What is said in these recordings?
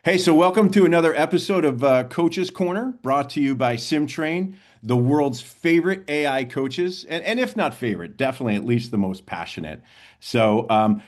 Hey, so welcome to another episode of Coach's Corner, brought to you by SymTrain, the world's favorite AI coaches, and if not favorite, definitely at least the most passionate. On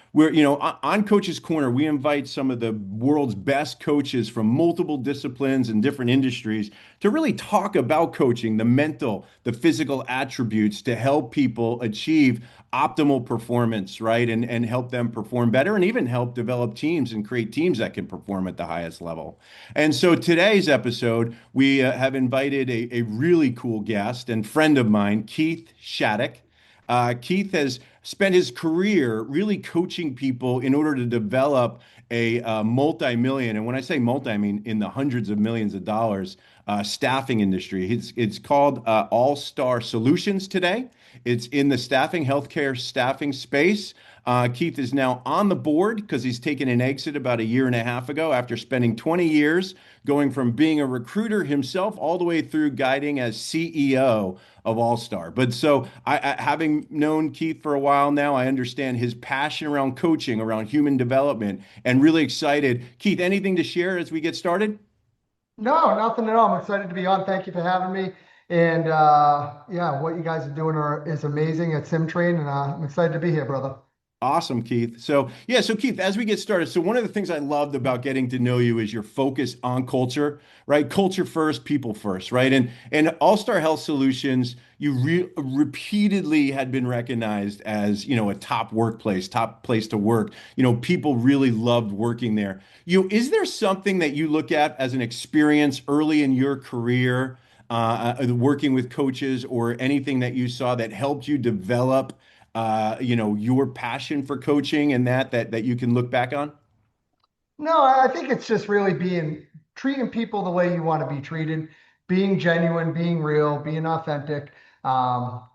Coach's Corner, we invite some of the world's best coaches from multiple disciplines and different industries to really talk about coaching, the mental, the physical attributes to help people achieve optimal performance, right? And help them perform better and even help develop teams and create teams that can perform at the highest level. And so today's episode, we have invited a really cool guest and friend of mine, Keith Shattuck. Keith has spent his career really coaching people in order to develop a multi-million, and when I say multi, I mean in the hundreds of millions of dollars staffing industry. It's called All-Star Solutions today. It's in the staffing, healthcare staffing space. Keith is now on the board because he's taken an exit about a year and a half ago after spending 20 years going from being a recruiter himself all the way through guiding as CEO of All Star. Having known Keith for a while now, I understand his passion around coaching, around human development, and really excited. Keith, anything to share as we get started? No, nothing at all. I'm excited to be on. Thank you for having me. And yeah, what you guys are doing is amazing at SymTrain, and I'm excited to be here, brother. Awesome, Keith. So Keith, as we get started, so one of the things I loved about getting to know you is your focus on culture, right? Culture first, people first, right? And All-Star Health Solutions, repeatedly had been recognized as, a top workplace, top place to work. People really loved working there. Is there something that you look at as an experience early in your career, working with coaches, or anything that you saw that helped you develop your passion for coaching and that you can look back on? No, I think it's just really being treating people the way you want to be treated, being genuine, being real, being authentic,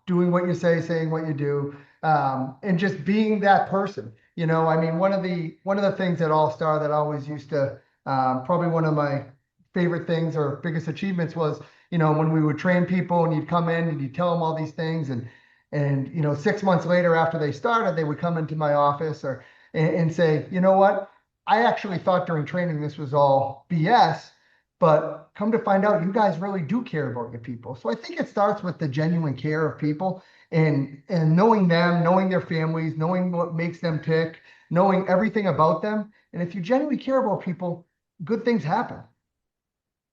doing what you say, saying what you do, and just being that person. I mean, one of the things at All Star that I always used to probably one of my favorite things or biggest achievements was, when we would train people and you'd come in and you'd tell them all these things and 6 months later after they started, they would come into my office and say, you know what? I actually thought during training this was all BS, but come to find out, you guys really do care about your people. So I think it starts with the genuine care of people and knowing them, knowing their families, knowing what makes them tick, knowing everything about them. And if you genuinely care about people, good things happen.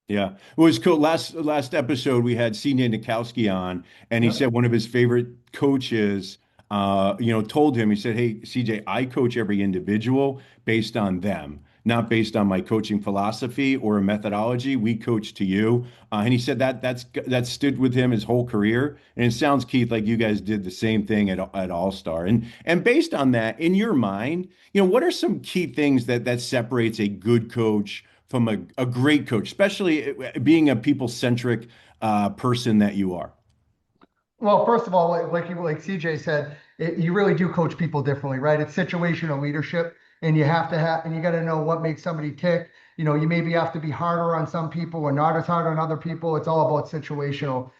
Yeah, it was cool. Last episode we had C. Nikowski on, and he Yep. said one of his favorite coaches, told him, he said, "Hey, CJ, I coach every individual based on them, not based on my coaching philosophy or a methodology. We coach to you." And he said that stood with him his whole career. And it sounds, Keith, like you guys did the same thing at All Star. And based on that, in your mind, what are some key things that separates a good coach from a great coach, especially being a people-centric person that you are? Well, first of all, like CJ said, you really do coach people differently, right? It's situational leadership, and you have to have, and you got to know what makes somebody tick. You maybe have to be harder on some people or not as hard on other people. It's all about situational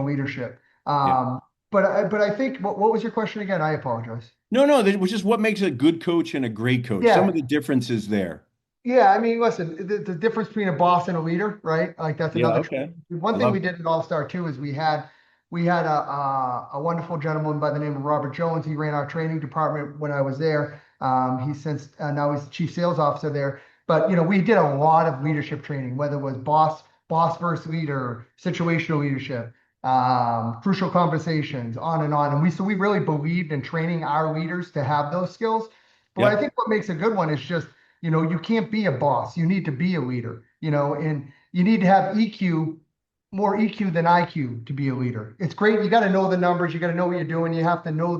leadership. Yeah. But I think what was your question again? I apologize. No, that was just what makes a good coach and a great coach. Some of Yeah, the differences there. yeah, I mean, listen, the difference between a boss and a leader, right? Like that's Yeah, another. okay. One I thing we love did at All Star too is we had a wonderful gentleman by the name of Robert Jones. He ran our training department when I was there. He's since now he's the chief sales officer there. But we did a lot of leadership training, whether it was boss versus leader, situational leadership, crucial conversations, on and on. And we really believed in training our leaders to have those skills. But I Yep. think what makes a good one is just you can't be a boss. You need to be a leader, and you need to have EQ, more EQ than IQ to be a leader. It's great. You got to know the numbers. You got to know what you're doing. You have to know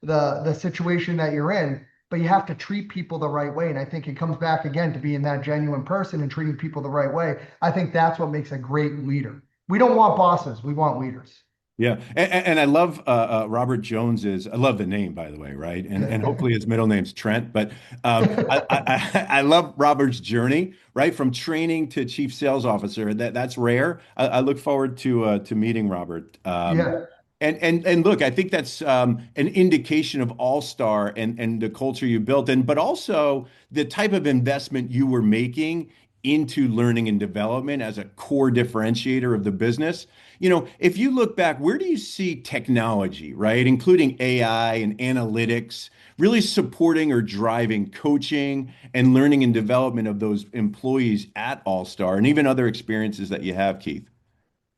the situation that you're in, but you have to treat people the right way. And I think it comes back again to being that genuine person and treating people the right way. I think that's what makes a great leader. We don't want bosses. We want leaders. Yeah, and I love Robert Jones's. I love the name, by the way, right? And hopefully his middle name's Trent. But I love Robert's journey, right, from training to chief sales officer. That's rare. I look forward to meeting Robert. Yeah. And look, I think that's an indication of all-star and the culture you built, and but also the type of investment you were making into learning and development as a core differentiator of the business. If you look back, where do you see technology, right, including AI and analytics, really supporting or driving coaching and learning and development of those employees at All Star and even other experiences that you have, Keith?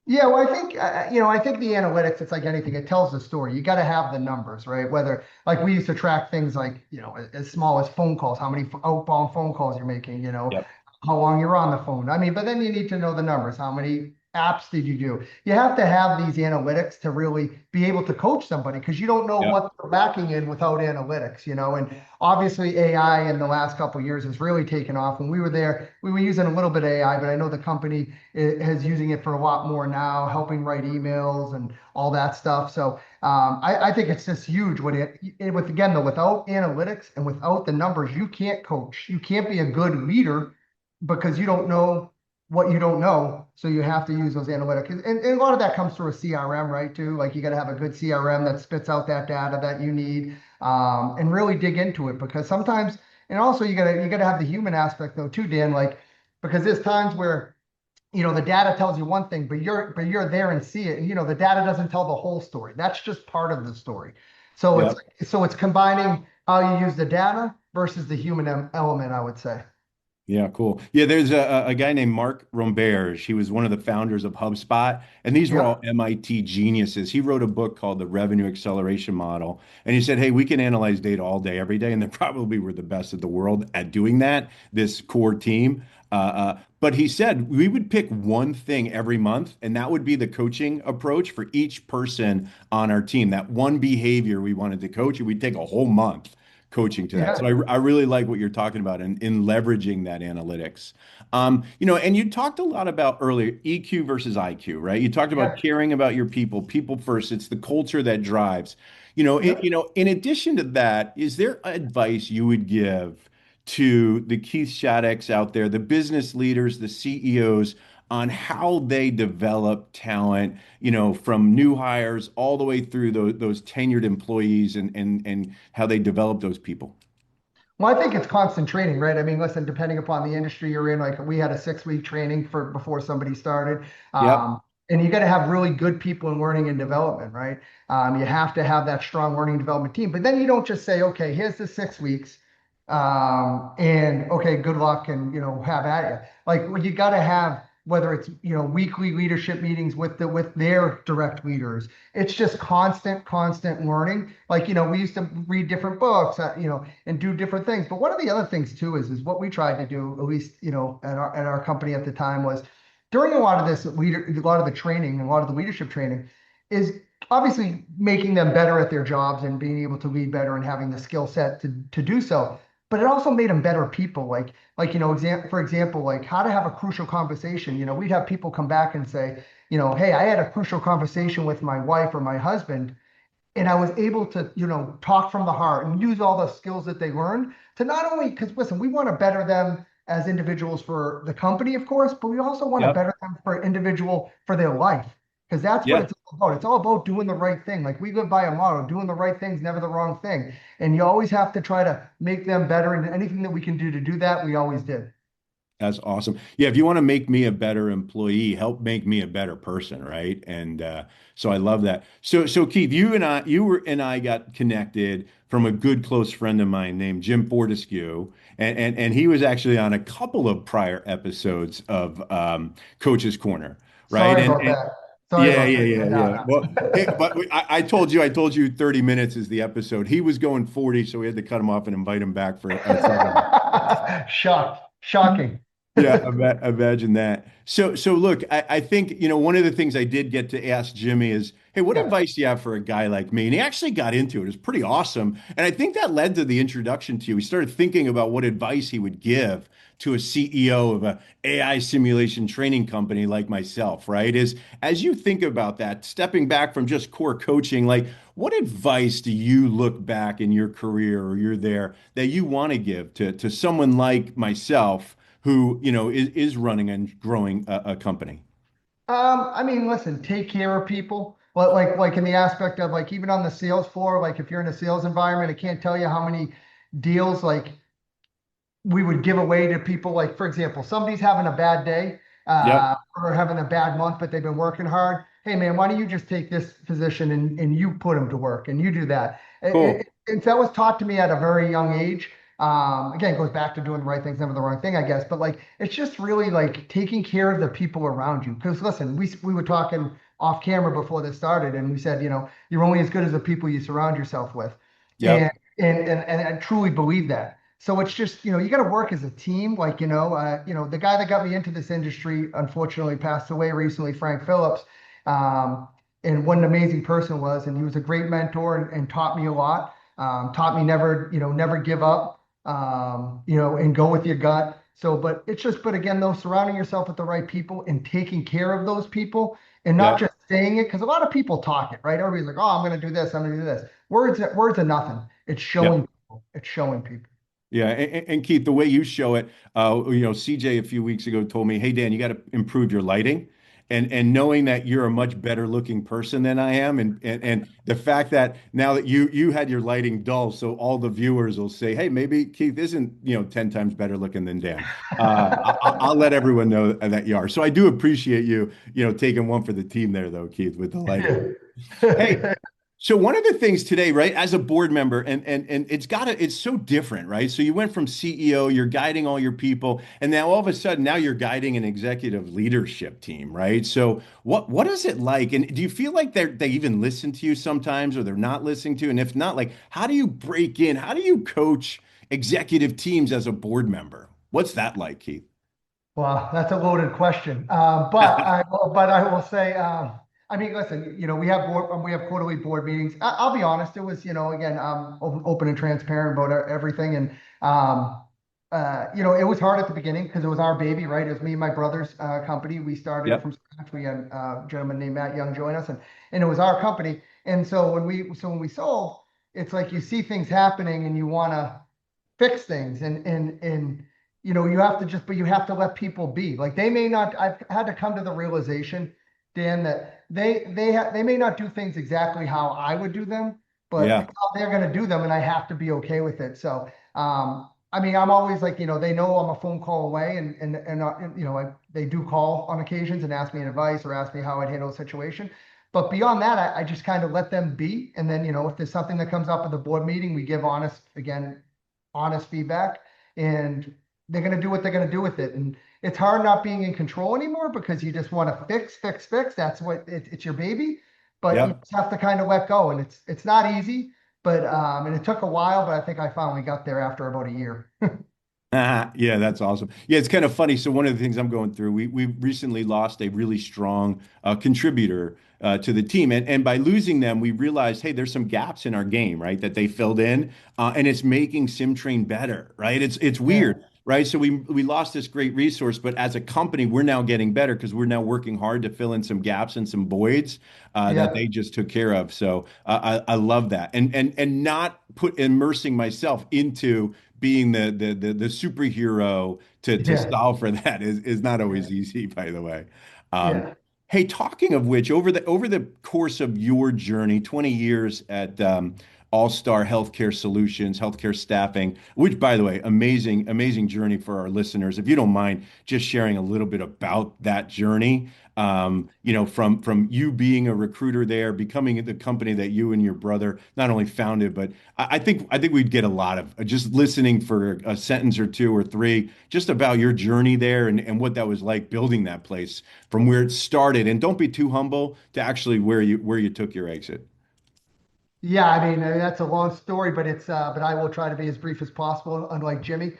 Yeah, well, I think the analytics, it's like anything, it tells the story. You got to have the numbers, right? Whether, like, we used to track things like, as small as phone calls, how many outbound phone calls you're making, Yep. how long you're on the phone. I mean, but then you need to know the numbers. How many apps did you do? You have to have these analytics to really be able to coach somebody because you don't know Yep. what they're backing in without analytics. And obviously AI in the last couple of years has really taken off. When we were there, we were using a little bit of AI, but I know the company is using it for a lot more now, helping write emails and all that stuff. So I think it's just huge. With again though, without analytics and without the numbers, you can't coach. You can't be a good leader because you don't know what you don't know. So you have to use those analytics. And a lot of that comes through a CRM, right? Too. Like you got to have a good CRM that spits out that data that you need, and really dig into it because sometimes, and also you gotta have the human aspect though too, Dan. Like because there's times where the data tells you one thing, but you're there and see it, and the data doesn't tell the whole story. That's just part of the story. So it's Yep. so it's combining how you use the data versus the human element, I would say. Yeah, cool. Yeah, there's a guy named Mark Romberge. He was one of the founders of HubSpot, and these were all Yep. MIT geniuses. He wrote a book called The Revenue Acceleration Model, and he said, "Hey, we can analyze data all day, every day," and they probably were the best of the world at doing that. This core team. But he said we would pick one thing every month, and that would be the coaching approach for each person on our team. That one behavior we wanted to coach, and we'd take a whole month coaching to that. So Yeah. I really like what you're talking about in leveraging that analytics. And you talked a lot about earlier EQ versus IQ, right? You talked about Yeah. caring about your people, people first. It's the culture that drives. Yep. In addition to that, is there advice you would give to the Keith Shaddocks out there, the business leaders, the CEOs, on how they develop talent, from new hires all the way through those tenured employees and how they develop those people? Well, I think it's constant training, right? I mean, listen, depending upon the industry you're in, like we had a 6 week training for before somebody started. Yep. And you got to have really good people in learning and development, right? You have to have that strong learning and development team. But then you don't just say, okay, here's the 6 weeks, and okay, good luck and have at you. Like you got to have whether it's weekly leadership meetings with their direct leaders. It's just constant learning. Like we used to read different books, and do different things. But one of the other things too is what we tried to do, at least at our company at the time, was during a lot of a lot of the training, and a lot of the leadership training, is obviously making them better at their jobs and being able to lead better and having the skill set to do so. But it also made them better people. For example, like how to have a crucial conversation. We'd have people come back and say, hey, I had a crucial conversation with my wife or my husband, and I was able to, talk from the heart and use all the skills that they learned to not only, because listen, we want to better them as individuals for the company, of course, but we also want to Yep. better them for individual for their life. Because that's what Yeah. it's all about. It's all about doing the right thing. Like we live by a motto, doing the right thing's never the wrong thing. And you always have to try to make them better. And anything that we can do to do that, we always did. That's awesome. Yeah, if you want to make me a better employee, help make me a better person, right? And so I love that. So Keith, you and I got connected from a good close friend of mine named Jim Fortescue, and he was actually on a couple of prior episodes of Coach's Corner, right? Sorry And, about and that. Sorry yeah, about yeah, that. yeah, yeah. Well, hey, Yeah. but I told you 30 minutes is the episode. He was going 40, so we had to cut him off and invite him back for a second. Shocking. Yeah, imagine that. So look, I think, one of the things I did get to ask Jimmy is, hey, what Yeah. advice do you have for a guy like me? And he actually got into it. It was pretty awesome. And I think that led to the introduction to you. He started thinking about what advice he would give to a CEO of a AI simulation training company like myself, right? As you think about that, stepping back from just core coaching, like what advice do you look back in your career or you're there that you want to give to someone like myself? Who is running and growing a company. I mean, listen, take care of people. But like in the aspect of like even on the sales floor, like if you're in a sales environment, I can't tell you how many deals like we would give away to people. Like for example, somebody's having a bad day Yep. or having a bad month, but they've been working hard. Hey man, why don't you just take this position and you put them to work and you do that? Cool. And that was taught to me at a very young age. Again, it goes back to doing the right things, never the wrong thing, I guess. But like, it's just really like taking care of the people around you. Because listen, we were talking off camera before this started, and we said, you're only as good as the people you surround yourself with, and Yep. and I truly believe that. So it's just, you got to work as a team. Like, the guy that got me into this industry unfortunately passed away recently, Frank Phillips. Um, and what an amazing person was. And he was a great mentor and taught me a lot. Taught me never, never give up, and go with your gut. So, but it's just, but again, though, surrounding yourself with the right people and taking care of those people and not Yep. just saying it, because a lot of people talk it, right? Everybody's like, oh, I'm going to do this. I'm going to do this. Words are nothing. It's Yep. showing people. It's showing people. Yeah, and Keith, the way you show it, CJ a few weeks ago told me, "Hey Dan, you got to improve your lighting," and knowing that you're a much better looking person than I am, and the fact that now that you had your lighting dull, so all the viewers will say, "Hey, maybe Keith isn't 10 times better looking than Dan." I'll let everyone know that you are. So I do appreciate you, taking one for the team there, though, Keith, with the lighting. Hey, Yeah. so one of the things today, right, as a board member, and it's so different, right? So you went from CEO, you're guiding all your people, and now all of a sudden now you're guiding an executive leadership team, right? So what is it like? And do you feel like they even listen to you sometimes or they're not listening to you? And if not, like how do you break in? How do you coach executive teams as a board member? What's that like, Keith? Well, that's a loaded question. But I will say, I mean, listen, we have quarterly board meetings. I'll be honest, it was, again, open and transparent about everything. And, it was hard at the beginning because it was our baby, right? It was me and my brother's company. We started it Yep. from scratch. We had a gentleman named Matt Young join us, and it was our company. And so when we sold, it's like you see things happening and you want to fix things and you have to just but you have to let people be like they may not. I've had to come to the realization, Dan, that they may not do things exactly how I would do them, but Yeah. it's how they're going to do them and I have to be okay with it. So I mean, I'm always like, they know I'm a phone call away, they do call on occasions and ask me advice or ask me how I'd handle a situation. But beyond that, I just kind of let them be. And then, if there's something that comes up at the board meeting, we give honest feedback, and they're going to do what they're going to do with it. And it's hard not being in control anymore because you just want to fix, fix, fix. That's what it's your baby, but you Yep. just have to kind of let go. And it's not easy, but and it took a while, but I think I finally got there after about a year. Yeah, that's awesome. Yeah, it's kind of funny. So one of the things I'm going through, we recently lost a really strong contributor to the team, and by losing them, we realized, hey, there's some gaps in our game, right, that they filled in, and it's making SymTrain better, right? It's Yeah, weird, right? So we lost this great resource, but as a company, we're now getting better because we're now working hard to fill in some gaps and some voids that yeah, they just took care of. So I love that, and not put immersing myself into being the superhero to yeah, solve for that is not yeah, always easy, by the way. Um, yeah. hey, talking of which, over the course of your journey, 20 years at All Star Healthcare Solutions, healthcare staffing, which, by the way, amazing journey for our listeners. If you don't mind just sharing a little bit about that journey, from you being a recruiter there, becoming the company that you and your brother not only founded, but I think we'd get a lot of just listening for a sentence or two or three just about your journey there and what that was like building that place from where it started. And don't be too humble to actually where you took your exit. Yeah, I mean, that's a long story, but but I will try to be as brief as possible, unlike Jimmy.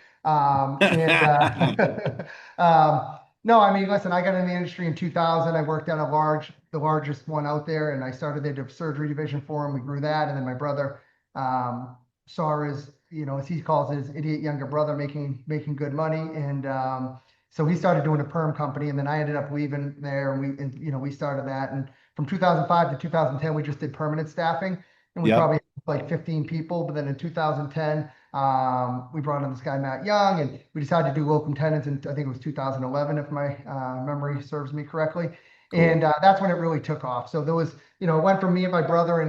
No, I mean, listen, I got in the industry in 2000. I worked at the largest one out there, and I started the surgery division for him. We grew that, and then my brother saw his, as he calls it, his idiot younger brother making good money, and so he started doing a perm company, and then I ended up leaving there, and we started that, and from 2005 to 2010, we just did permanent staffing and we Yep. probably had like 15 people. But then in 2010, we brought in this guy Matt Young, and we decided to do locum tenens. And I think it was 2011, if my memory serves me correctly. Cool. And that's when it really took off. So there was, it went from me and my brother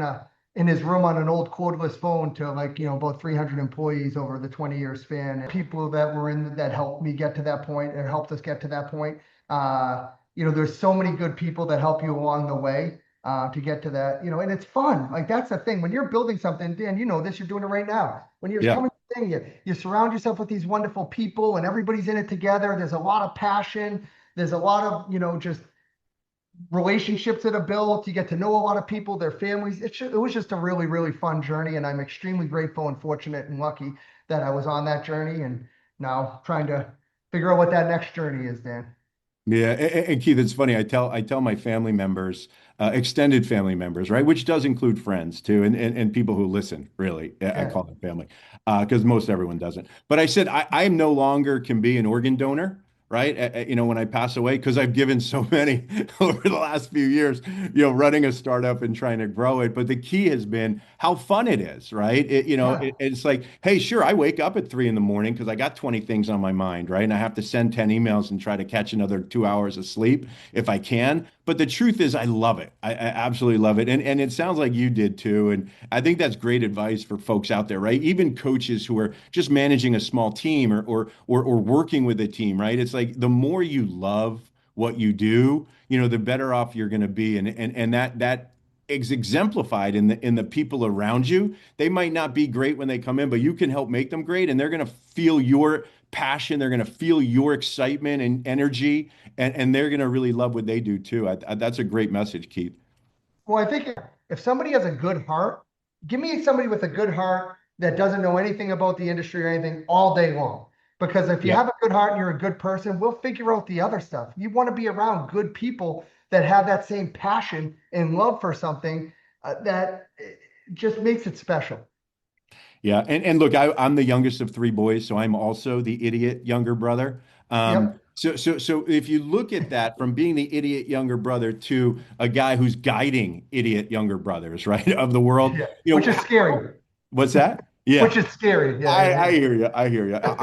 in his room on an old cordless phone to like, about 300 employees over the 20-year span. And people that were in that helped me get to that point and helped us get to that point. There's so many good people that help you along the way to get to that, and it's fun. Like that's the thing. When you're building something, Dan, you know this, you're doing it right now. When you're Yeah. coming to thing, you surround yourself with these wonderful people and everybody's in it together. There's a lot of passion. There's a lot of, just relationships that are built. You get to know a lot of people, their families. It was just a really, really fun journey. And I'm extremely grateful and fortunate and lucky that I was on that journey and now trying to figure out what that next journey is, Dan. Yeah, and Keith, it's funny. I tell my family members, extended family members, right, which does include friends too, and people who listen. Really, I Yeah. call them family, because most everyone doesn't. But I said I no longer can be an organ donor, right? When I pass away, because I've given so many over the last few years, running a startup and trying to grow it. But the key has been how fun it is, right? Yeah. It's like, hey, sure, I wake up at 3 in the morning because I got 20 things on my mind, right? And I have to send 10 emails and try to catch another 2 hours of sleep if I can. But the truth is, I love it. I absolutely love it. And it sounds like you did too. And I think that's great advice for folks out there, right? Even coaches who are just managing a small team or working with a team, right? It's like the more you love what you do, the better off you're going to be. And that is exemplified in the people around you. They might not be great when they come in, but you can help make them great, and they're going to feel your passion. They're going to feel your excitement and energy, and they're going to really love what they do too. That's a great message, Keith. Well, I think if somebody has a good heart, give me somebody with a good heart that doesn't know anything about the industry or anything all day long. Because if you Yeah. have a good heart and you're a good person, we'll figure out the other stuff. You want to be around good people that have that same passion and love for something that just makes it special. Yeah, and look, I'm the youngest of three boys, so I'm also the idiot younger brother. Yep. So if you look at that from being the idiot younger brother to a guy who's guiding idiot younger brothers, right, of the world, Yeah. Which is scary. what's that? Yeah, Which is scary. I Yeah. hear you. I hear you. I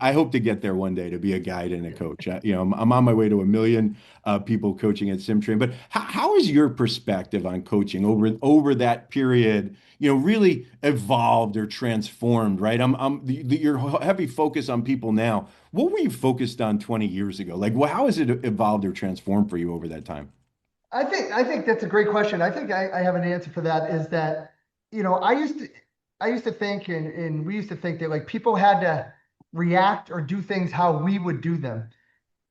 Yeah. hope to get there one day to be a guide and a coach. I'm on my way to a million people coaching at SymTrain. But how is your perspective on coaching over that period? Really evolved or transformed, right? Your heavy focus on people now. What were you focused on 20 years ago? Like, well, how has it evolved or transformed for you over that time? I think that's a great question. I think I have an answer for that is that, I used to think and we used to think that like people had to react or do things how we would do them.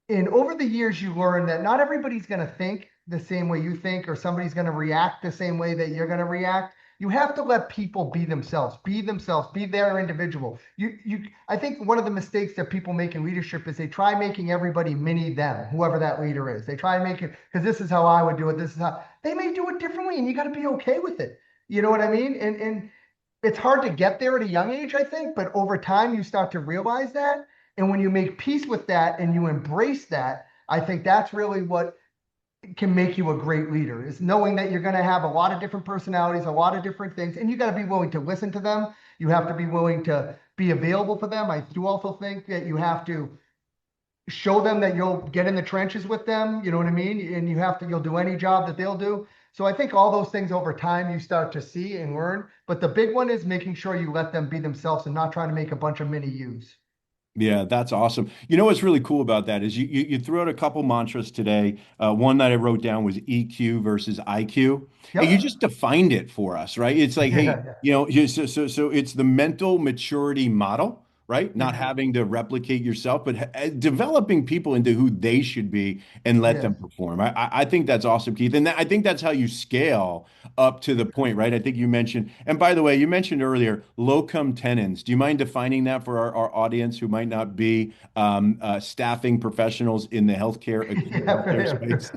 And over the years, you learn that not everybody's going to think the same way you think, or somebody's going to react the same way that you're going to react. You have to let people be themselves, be their individual. I think one of the mistakes that people make in leadership is they try making everybody mini them, whoever that leader is. They try and make it because this is how I would do it. This is how they may do it differently, and you got to be okay with it. You know what I mean? And it's hard to get there at a young age, I think, but over time you start to realize that. And when you make peace with that and you embrace that, I think that's really what can make you a great leader is knowing that you're going to have a lot of different personalities, a lot of different things, and you got to be willing to listen to them. You have to be willing to be available for them. I do also think that you have to show them that you'll get in the trenches with them. You know what I mean? And you'll do any job that they'll do. So I think all those things over time you start to see and learn. But the big one is making sure you let them be themselves and not trying to make a bunch of mini yous. Yeah, that's awesome. You know what's really cool about that is you threw out a couple mantras today. One that I wrote down was EQ versus IQ, and you Yep. just defined it for us, right? It's like, hey, Yeah. so it's the mental maturity model, right? Not Yeah. having to replicate yourself, but developing people into who they should be and let Yes. them perform. I think that's awesome, Keith, and I think that's how you scale up to the point, right? I think you mentioned, and by the way, you mentioned earlier locum tenens. Do you mind defining that for our audience who might not be staffing professionals in the healthcare, acute Yeah, healthcare fair, space?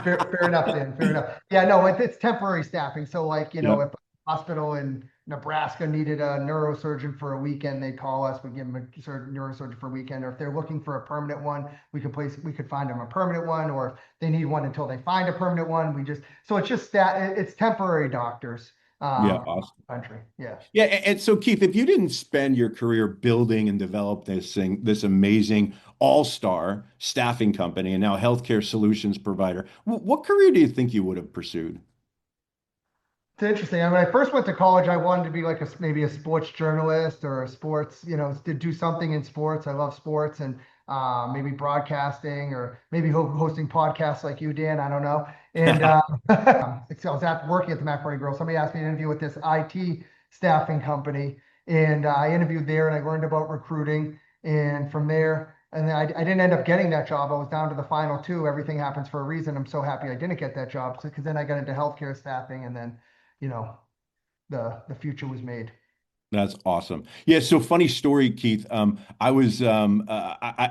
fair enough, Dan. Fair enough. Yeah, no, it's temporary staffing. So, like, Yep. if a hospital in Nebraska needed a neurosurgeon for a weekend, they call us. We give them a neurosurgeon for a weekend. Or if they're looking for a permanent one, we could find them a permanent one. Or if they need one until they find a permanent one, so it's just that it's temporary doctors. Yeah, awesome. country. Yeah. Yeah, and so Keith, if you didn't spend your career building and develop this amazing all-star staffing company and now healthcare solutions provider, what career do you think you would have pursued? It's interesting. When I first went to college, I wanted to be like maybe a sports journalist or a sports, to do something in sports. I love sports and maybe broadcasting or maybe hosting podcasts like you, Dan. I don't know. And so I was working at the Macaroni Grill. Somebody asked me to interview with this IT staffing company, and I interviewed there and I learned about recruiting. And from there, and then I didn't end up getting that job. I was down to the final two. Everything happens for a reason. I'm so happy I didn't get that job because then I got into healthcare staffing and then you know, the future was made. That's awesome. Yeah, so funny story, Keith. I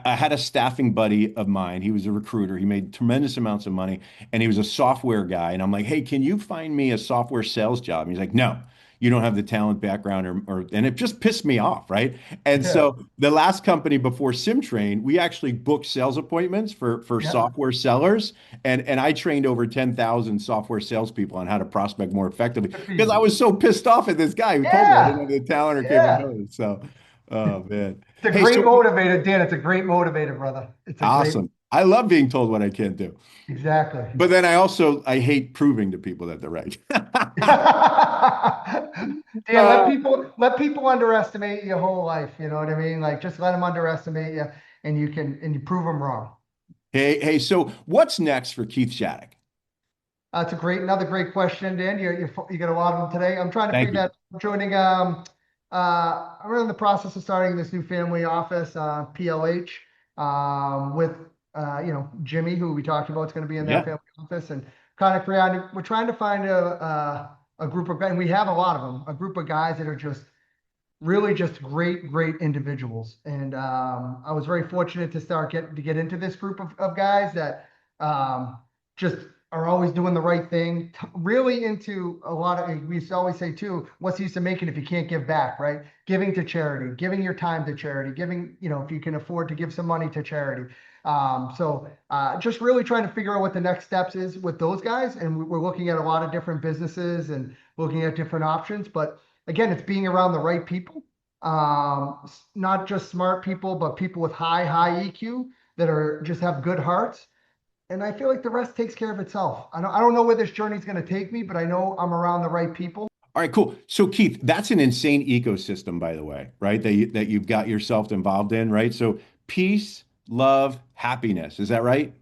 had a staffing buddy of mine. He was a recruiter. He made tremendous amounts of money, and he was a software guy. And I'm like, hey, can you find me a software sales job? And he's like, no, you don't have the talent background, and it just pissed me off, right? And Yeah, so the last company before SymTrain, we actually booked sales appointments for yeah, software sellers, and I trained over 10,000 software salespeople on how to prospect more effectively good for because I you. was so pissed off at this guy who told me I didn't Yeah, have the talent or yeah. capability. So, oh man. It's a Hey, great so motivator, Dan. It's a great motivator, brother. It's a great, awesome. I love being told what I can't do. exactly. But then I hate proving to people that they're right. Dan, Uh, let people underestimate your whole life. You know what I mean? Like just let them underestimate you, and you prove them wrong. hey, so what's next for Keith Shattuck? That's another great question, Dan. You got a lot of them today. I'm trying to Thank figure you. that. I'm joining. I'm in the process of starting this new family office, PLH, with Jimmy, who we talked about, is going to be in that Yeah. family office, and kind of creating. We're trying to find a group of guys, and we have a lot of them. A group of guys that are just really just great individuals. And I was very fortunate to get into this group of guys that just are always doing the right thing. Really into a lot of, we used to always say too, what's the use of making if you can't give back, right? Giving to charity, giving your time to charity, giving, if you can afford to give some money to charity. Just really trying to figure out what the next steps is with those guys. And we're looking at a lot of different businesses and looking at different options, but again, it's being around the right people, not just smart people, but people with high EQ that are just have good hearts. And I feel like the rest takes care of itself. I don't know where this journey is going to take me, but I know I'm around the right people. All right, cool. So Keith, that's an insane ecosystem, by the way, right? That you've got yourself involved in, right? So peace, love, happiness. Is that right?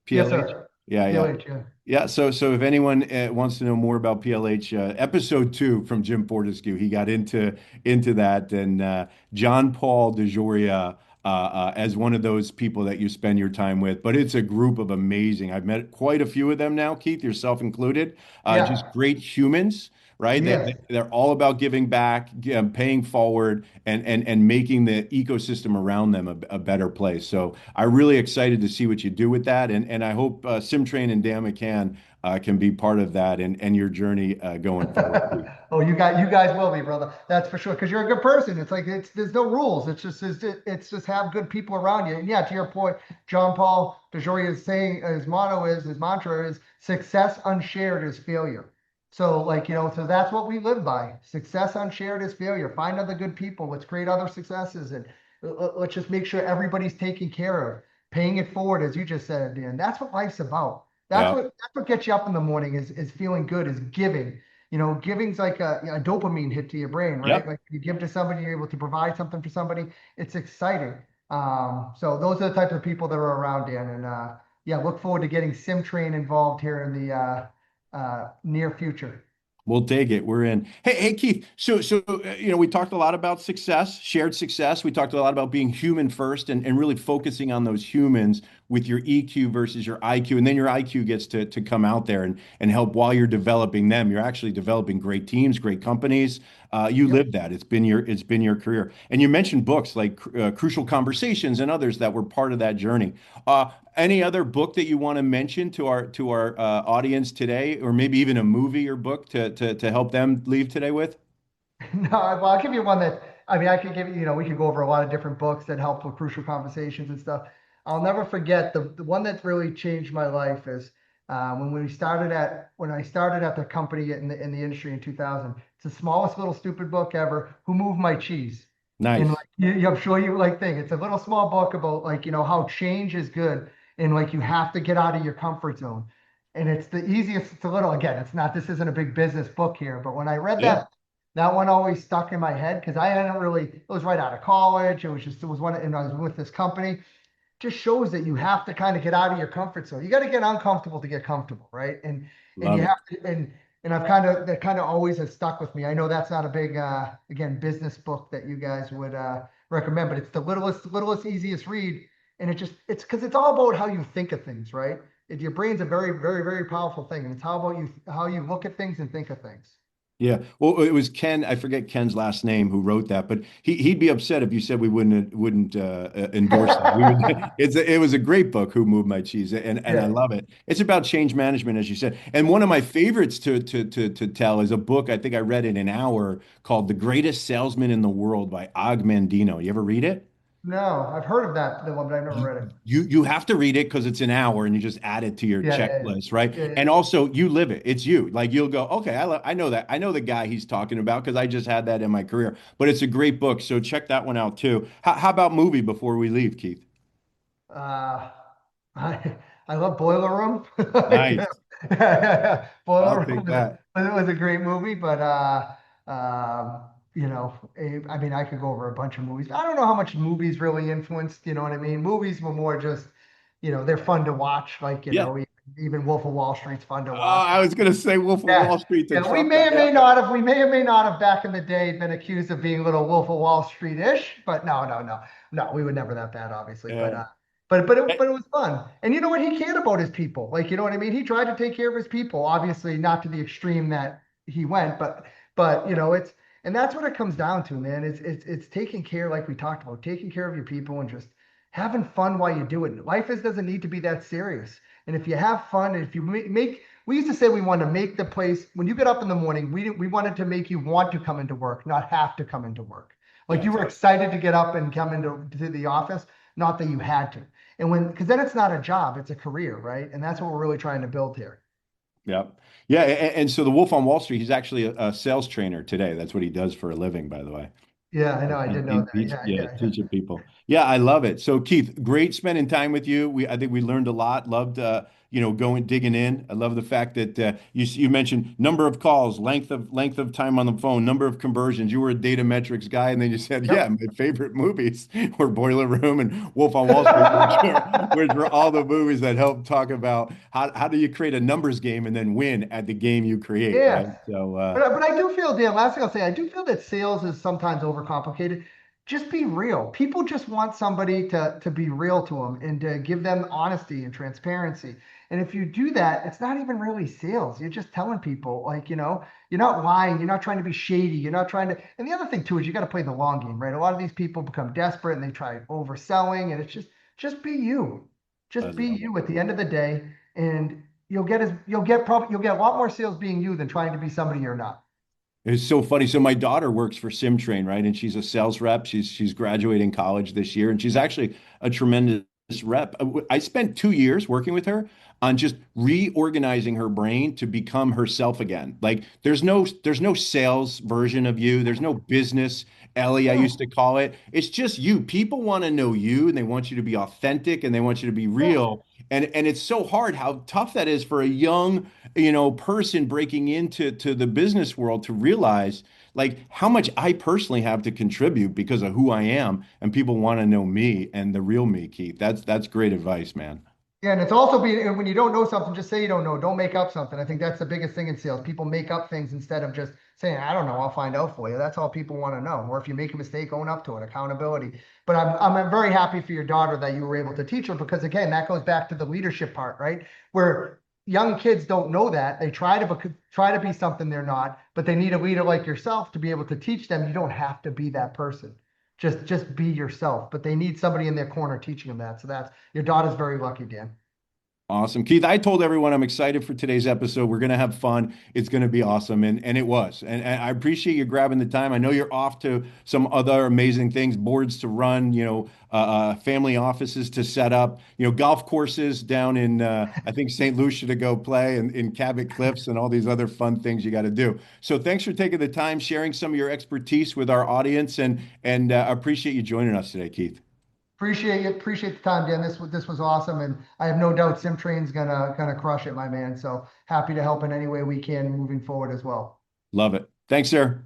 Yes, PLH? sir. Yeah, yeah. PLH, yeah. Yeah, so if anyone wants to know more about PLH, episode 2 from Jim Fortescue, he got into that, and John Paul DeJoria as one of those people that you spend your time with. But it's a group of amazing. I've met quite a few of them now, Keith, yourself included. Just Yeah. great humans, right? Yes. They're all about giving back, paying forward, and making the ecosystem around them a better place. So I'm really excited to see what you do with that, and I hope SymTrain and Dan McCann can be part of that and your journey going forward. Oh, you guys will be, brother. That's for sure. Because you're a good person. It's like there's no rules. It's just have good people around you. And yeah, to your point, John Paul DeJoria is saying his mantra is success unshared is failure. So like so that's what we live by. Success unshared is failure. Find other good people. Let's create other successes and let's just make sure everybody's taken care of, paying it forward, as you just said, Dan. That's what life's about. Yeah. That's what gets you up in the morning is feeling good, is giving. Giving's like a dopamine hit to your brain, right? Yep. Like you give to somebody, you're able to provide something for somebody. It's exciting. So those are the types of people that are around, Dan. And yeah, look forward to getting SymTrain involved here in the near future. We'll dig it. We're in. Hey, Keith. We talked a lot about success, shared success. We talked a lot about being human first and really focusing on those humans with your EQ versus your IQ. And then your IQ gets to come out there and help while you're developing them. You're actually developing great teams, great companies. You Yep. live that. It's been your career. And you mentioned books like Crucial Conversations and others that were part of that journey. Any other book that you want to mention to our audience today, or maybe even a movie or book to help them leave today with? No, well, I'll give you one that I mean, I could give you, we could go over a lot of different books that help with crucial conversations and stuff. I'll never forget the one that's really changed my life is When I started at the company in the industry in 2000. It's the smallest little stupid book ever. Who Moved My Cheese? And Nice. like I'm sure you like think it's a little small book about like how change is good and like you have to get out of your comfort zone. And it's the easiest. It's a little again. It's not. This isn't a big business book here, but when I read Yeah. that one always stuck in my head because I hadn't really. It was right out of college. It was one, and I was with this company. Just shows that you have to kind of get out of your comfort zone. You got to get uncomfortable to get comfortable, right? And Love you it. have to and I've kind of that kind of always has stuck with me. I know that's not a big again business book that you guys would recommend, but it's the littlest easiest read, and it's because it's all about how you think of things, right? Your brain's a very powerful thing, and it's how you look at things and think of things. Yeah. Well, it was Ken, I forget Ken's last name who wrote that, but he'd be upset if you said we wouldn't endorse that. We would it was a great book, Who Moved My Cheese, and I Yeah. love it. It's about change management, as you said. And one of my favorites to tell is a book, I think I read in an hour, called The Greatest Salesman in the World by Og Mandino. You ever read it? No, I've heard of the one, but I've never you read it. you have to read it because it's an hour and you just add it to your Yeah, yeah, checklist, right? yeah, yeah. And also you live it. It's you. Like you'll go, okay, I know that. I know the guy he's talking about because I just had that in my career. But it's a great book, so check that one out too. How about movie before we leave, Keith? Uh, I I love Boiler Room. Nice. I'll Boiler Room take that. was a great movie, but I mean, I could go over a bunch of movies. I don't know how much movies really influenced. You know what I mean? Movies were more just, they're fun to watch. Like Yeah. even Wolf of Wall Street's fun to Oh, watch. I was gonna say Wolf of Yeah, Wall Street to yeah. trump that. Yep. We may or may not have back in the day been accused of being a little Wolf of Wall Street-ish, but no, we were never that bad, obviously. Yeah. But it was fun. And you know what? He cared about his people. Like, you know what I mean? He tried to take care of his people, obviously not to the extreme that he went, but and that's what it comes down to, man. It's taking care, like we talked about, taking care of your people and just having fun while you do it. Doesn't need to be that serious. And if you have fun, and if you make we used to say we wanted to make the place when you get up in the morning, we wanted to make you want to come into work, not have to come into work. Like Yeah. you were excited to get up and come to the office, not that you had to. And because then it's not a job, it's a career, right? And that's what we're really trying to build here. Yeah. Yeah. And so the Wolf on Wall Street, he's actually a sales trainer today. That's what he does for a living, by the way. Yeah, I know. I did know that. Yeah, Yeah, yeah, yeah. teaching people. Yeah, I love it. So Keith, great spending time with you. I think we learned a lot. Loved going digging in. I love the fact that you mentioned number of calls, length of time on the phone, number of conversions. You were a data metrics guy, and then you said, yeah, Yep. my favorite movies were Boiler Room and Wolf on Wall Street, which were all the movies that help talk about how do you create a numbers game and then win at the game you create, right? Yes. So But I do feel, Dan, last thing I'll say, I do feel that sales is sometimes overcomplicated. Just be real. People just want somebody to be real to them and to give them honesty and transparency. And if you do that, it's not even really sales. You're just telling people, like, you're not lying. You're not trying to be shady. You're not trying to. And the other thing too is you got to play the long game, right? A lot of these people become desperate and they try overselling, and it's just be you. I Just be love it. you at the end of the day, and you'll get a lot more sales being you than trying to be somebody you're not. It's so funny. So my daughter works for SymTrain, right? And she's a sales rep. She's graduating college this year, and she's actually a tremendous rep. I spent 2 years working with her on just reorganizing her brain to become herself again. Like there's no sales version of you. There's no business Ellie, I used No, to call it. It's just you. People want to know you and they want you to be authentic and they want you to be yeah, real. And it's so hard how tough that is for a young person breaking into the business world to realize like how much I personally have to contribute because of who I am, and people want to know me and the real me, Keith. That's great advice, man. yeah, and it's also being and when you don't know something, just say you don't know. Don't make up something. I think that's the biggest thing in sales. People make up things instead of just saying, "I don't know, I'll find out for you." That's all people want to know. Or if you make a mistake, own up to it. Accountability. But I'm very happy for your daughter that you were able to teach her because again, that goes back to the leadership part, right? Where young kids don't know that they try to be something they're not, but they need a leader like yourself to be able to teach them. You don't have to be that person. Just be yourself. But they need somebody in their corner teaching them that. So that's your daughter's very lucky, Dan. Awesome. Keith, I told everyone I'm excited for today's episode. We're going to have fun. It's going to be awesome. And it was. And I appreciate you grabbing the time. I know you're off to some other amazing things, boards to run, family offices to set up, golf courses down in, I think, St. Lucia to go play and in Cabot Cliffs and all these other fun things you got to do. So thanks for taking the time, sharing some of your expertise with our audience, and appreciate you joining us today, Keith. Appreciate it. Appreciate the time, Dan. This was awesome, and I have no doubt SymTrain's gonna crush it, my man. So happy to help in any way we can moving forward as well. Love it. Thanks, sir.